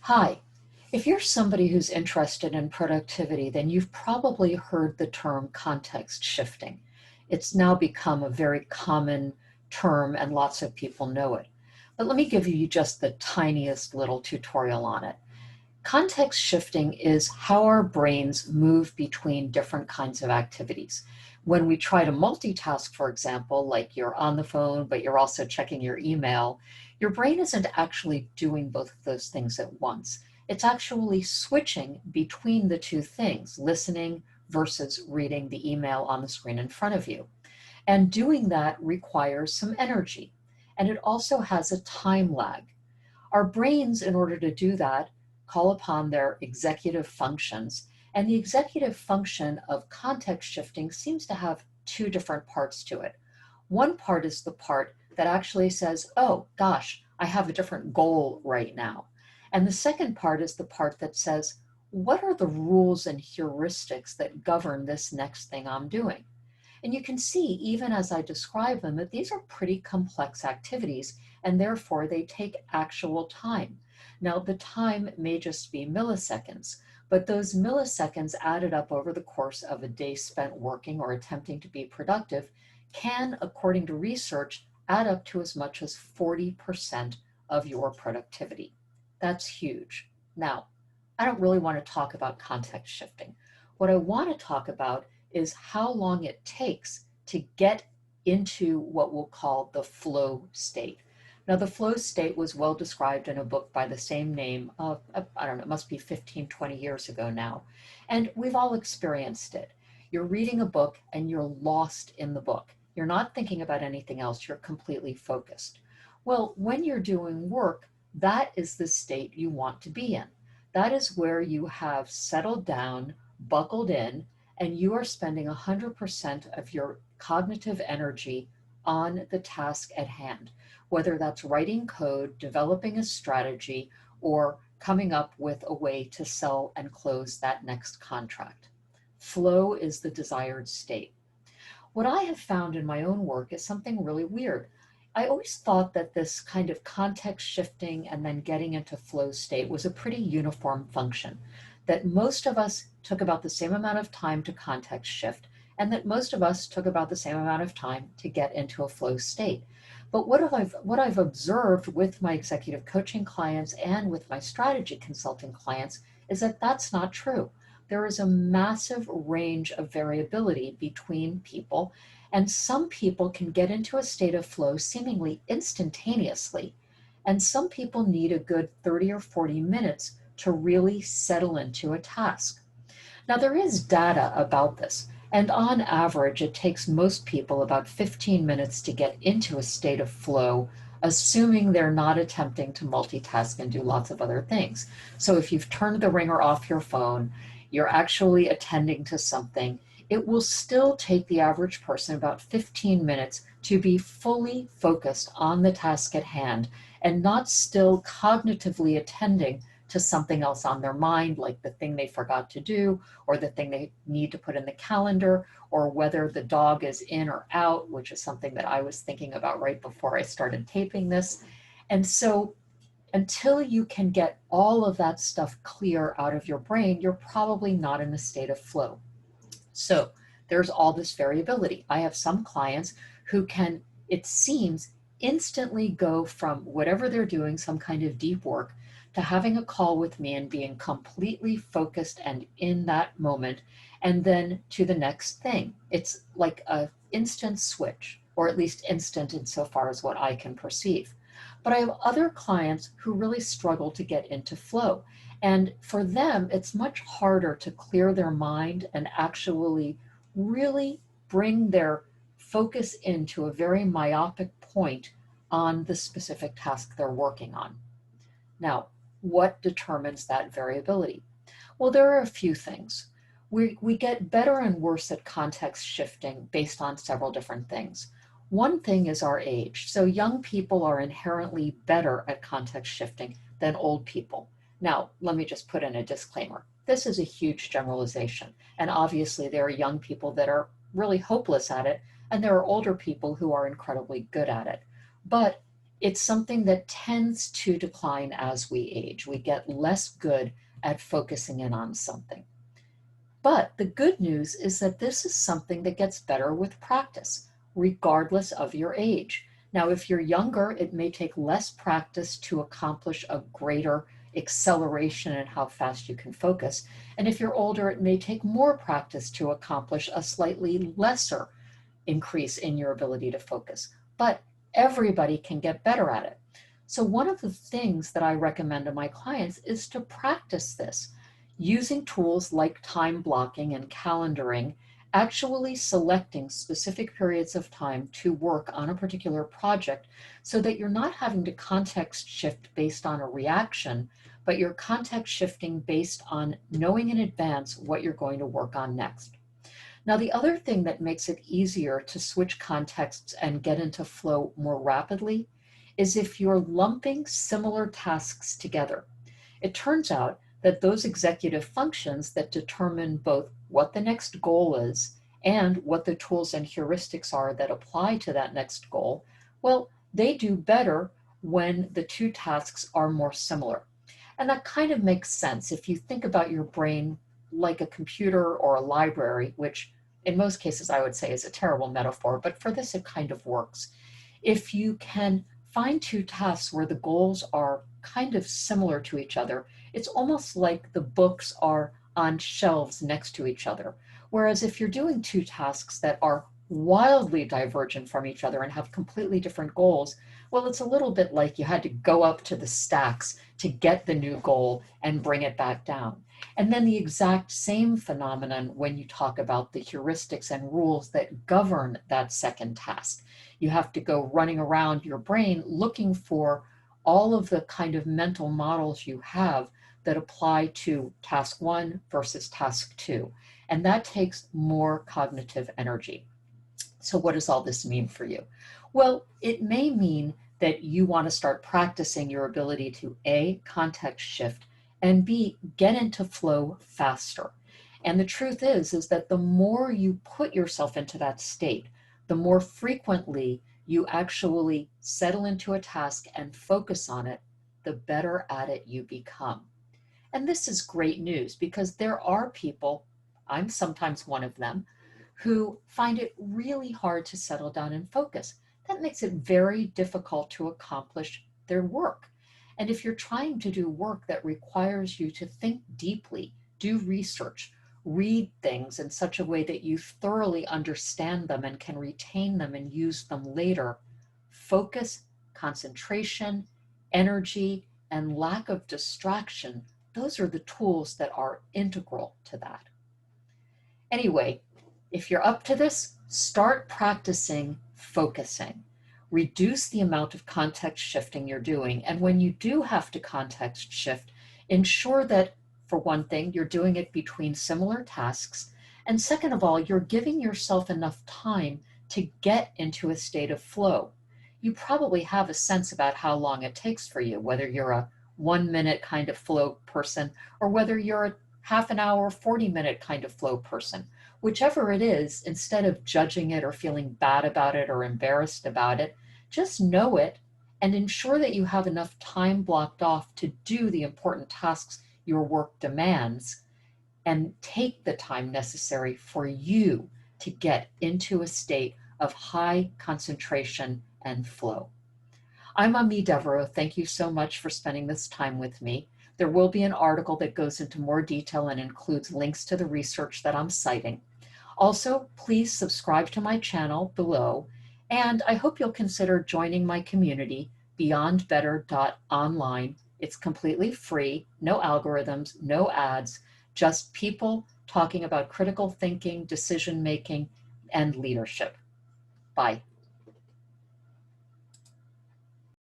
Hi. If you're somebody who's interested in productivity, then you've probably heard the term context shifting. It's now become a very common term and lots of people know it. But let me give you just the tiniest little tutorial on it. Context shifting is how our brains move between different kinds of activities. When we try to multitask, for example, like you're on the phone, but you're also checking your email, your brain isn't actually doing both of those things at once. It's actually switching between the two things, listening versus reading the email on the screen in front of you. And doing that requires some energy. And it also has a time lag. Our brains, in order to do that, call upon their executive functions. And the executive function of context shifting seems to have two different parts to it. One part is the part that actually says, oh gosh, I have a different goal right now. And the second part is the part that says, what are the rules and heuristics that govern this next thing I'm doing? And you can see, even as I describe them, that these are pretty complex activities, and therefore they take actual time. Now, the time may just be milliseconds, but those milliseconds added up over the course of a day spent working or attempting to be productive can, according to research, add up to as much as 40% of your productivity. That's huge. Now, I don't really want to talk about context shifting. What I want to talk about is how long it takes to get into what we'll call the flow state. Now, the flow state was well described in a book by the same name of, I don't know, it must be 15, 20 years ago now. And we've all experienced it. You're reading a book and you're lost in the book. You're not thinking about anything else. You're completely focused. Well, when you're doing work, that is the state you want to be in. That is where you have settled down, buckled in, and you are spending 100% of your cognitive energy on the task at hand, whether that's writing code, developing a strategy, or coming up with a way to sell and close that next contract. Flow is the desired state. What I have found in my own work is something really weird. I always thought that this kind of context shifting and then getting into flow state was a pretty uniform function, that most of us took about the same amount of time to context shift, and that most of us took about the same amount of time to get into a flow state. But what I've observed with my executive coaching clients and with my strategy consulting clients is that that's not true. There is a massive range of variability between people, and some people can get into a state of flow seemingly instantaneously, and some people need a good 30 or 40 minutes to really settle into a task. Now, there is data about this, and on average, it takes most people about 15 minutes to get into a state of flow, assuming they're not attempting to multitask and do lots of other things. So if you've turned the ringer off your phone, you're actually attending to something, it will still take the average person about 15 minutes to be fully focused on the task at hand and not still cognitively attending to something else on their mind, like the thing they forgot to do, or the thing they need to put in the calendar, or whether the dog is in or out, which is something that I was thinking about right before I started taping this. And so until you can get all of that stuff clear out of your brain, you're probably not in a state of flow. So there's all this variability. I have some clients who can, it seems, instantly go from whatever they're doing, some kind of deep work, to having a call with me and being completely focused and in that moment, and then to the next thing. It's like an instant switch, or at least instant insofar as what I can perceive. But I have other clients who really struggle to get into flow. And for them, it's much harder to clear their mind and actually really bring their focus into a very myopic point on the specific task they're working on. Now, what determines that variability? Well, there are a few things. We get better and worse at context shifting based on several different things. One thing is our age. So young people are inherently better at context shifting than old people. Now, let me just put in a disclaimer. This is a huge generalization. And obviously there are young people that are really hopeless at it, and there are older people who are incredibly good at it. But It's something that tends to decline as we age. We get less good at focusing in on something. But the good news is that this is something that gets better with practice, regardless of your age. Now, if you're younger, it may take less practice to accomplish a greater acceleration in how fast you can focus. And if you're older, it may take more practice to accomplish a slightly lesser increase in your ability to focus. But everybody can get better at it. So, one of the things that I recommend to my clients is to practice this using tools like time blocking and calendaring, actually selecting specific periods of time to work on a particular project so that you're not having to context shift based on a reaction, but you're context shifting based on knowing in advance what you're going to work on next. Now, the other thing that makes it easier to switch contexts and get into flow more rapidly is if you're lumping similar tasks together. It turns out that those executive functions that determine both what the next goal is and what the tools and heuristics are that apply to that next goal, well, they do better when the two tasks are more similar. And that kind of makes sense if you think about your brain like a computer or a library, which in most cases I would say is a terrible metaphor, but for this it kind of works. If you can find two tasks where the goals are kind of similar to each other, it's almost like the books are on shelves next to each other. Whereas if you're doing two tasks that are wildly divergent from each other and have completely different goals, well, it's a little bit like you had to go up to the stacks to get the new goal and bring it back down. And then the exact same phenomenon when you talk about the heuristics and rules that govern that second task. You have to go running around your brain looking for all of the kind of mental models you have that apply to task one versus task two. And that takes more cognitive energy. So what does all this mean for you? Well, it may mean that you want to start practicing your ability to A, context shift, and B, get into flow faster. And the truth is that the more you put yourself into that state, the more frequently you actually settle into a task and focus on it, the better at it you become. And this is great news because there are people, I'm sometimes one of them, who find it really hard to settle down and focus. That makes it very difficult to accomplish their work. And if you're trying to do work that requires you to think deeply, do research, read things in such a way that you thoroughly understand them and can retain them and use them later, focus, concentration, energy, and lack of distraction, those are the tools that are integral to that. Anyway, if you're up to this, start practicing focusing. Reduce the amount of context shifting you're doing. And when you do have to context shift, ensure that, for one thing, you're doing it between similar tasks. And second of all, you're giving yourself enough time to get into a state of flow. You probably have a sense about how long it takes for you, whether you're a 1 minute kind of flow person or whether you're a half an hour, 40-minute kind of flow person. Whichever it is, instead of judging it or feeling bad about it or embarrassed about it, just know it and ensure that you have enough time blocked off to do the important tasks your work demands, and take the time necessary for you to get into a state of high concentration and flow. I'm Ami Devereaux. Thank you so much for spending this time with me. There will be an article that goes into more detail and includes links to the research that I'm citing. Also, please subscribe to my channel below, and I hope you'll consider joining my community, beyondbetter.online. It's completely free, no algorithms, no ads, just people talking about critical thinking, decision making, and leadership. Bye.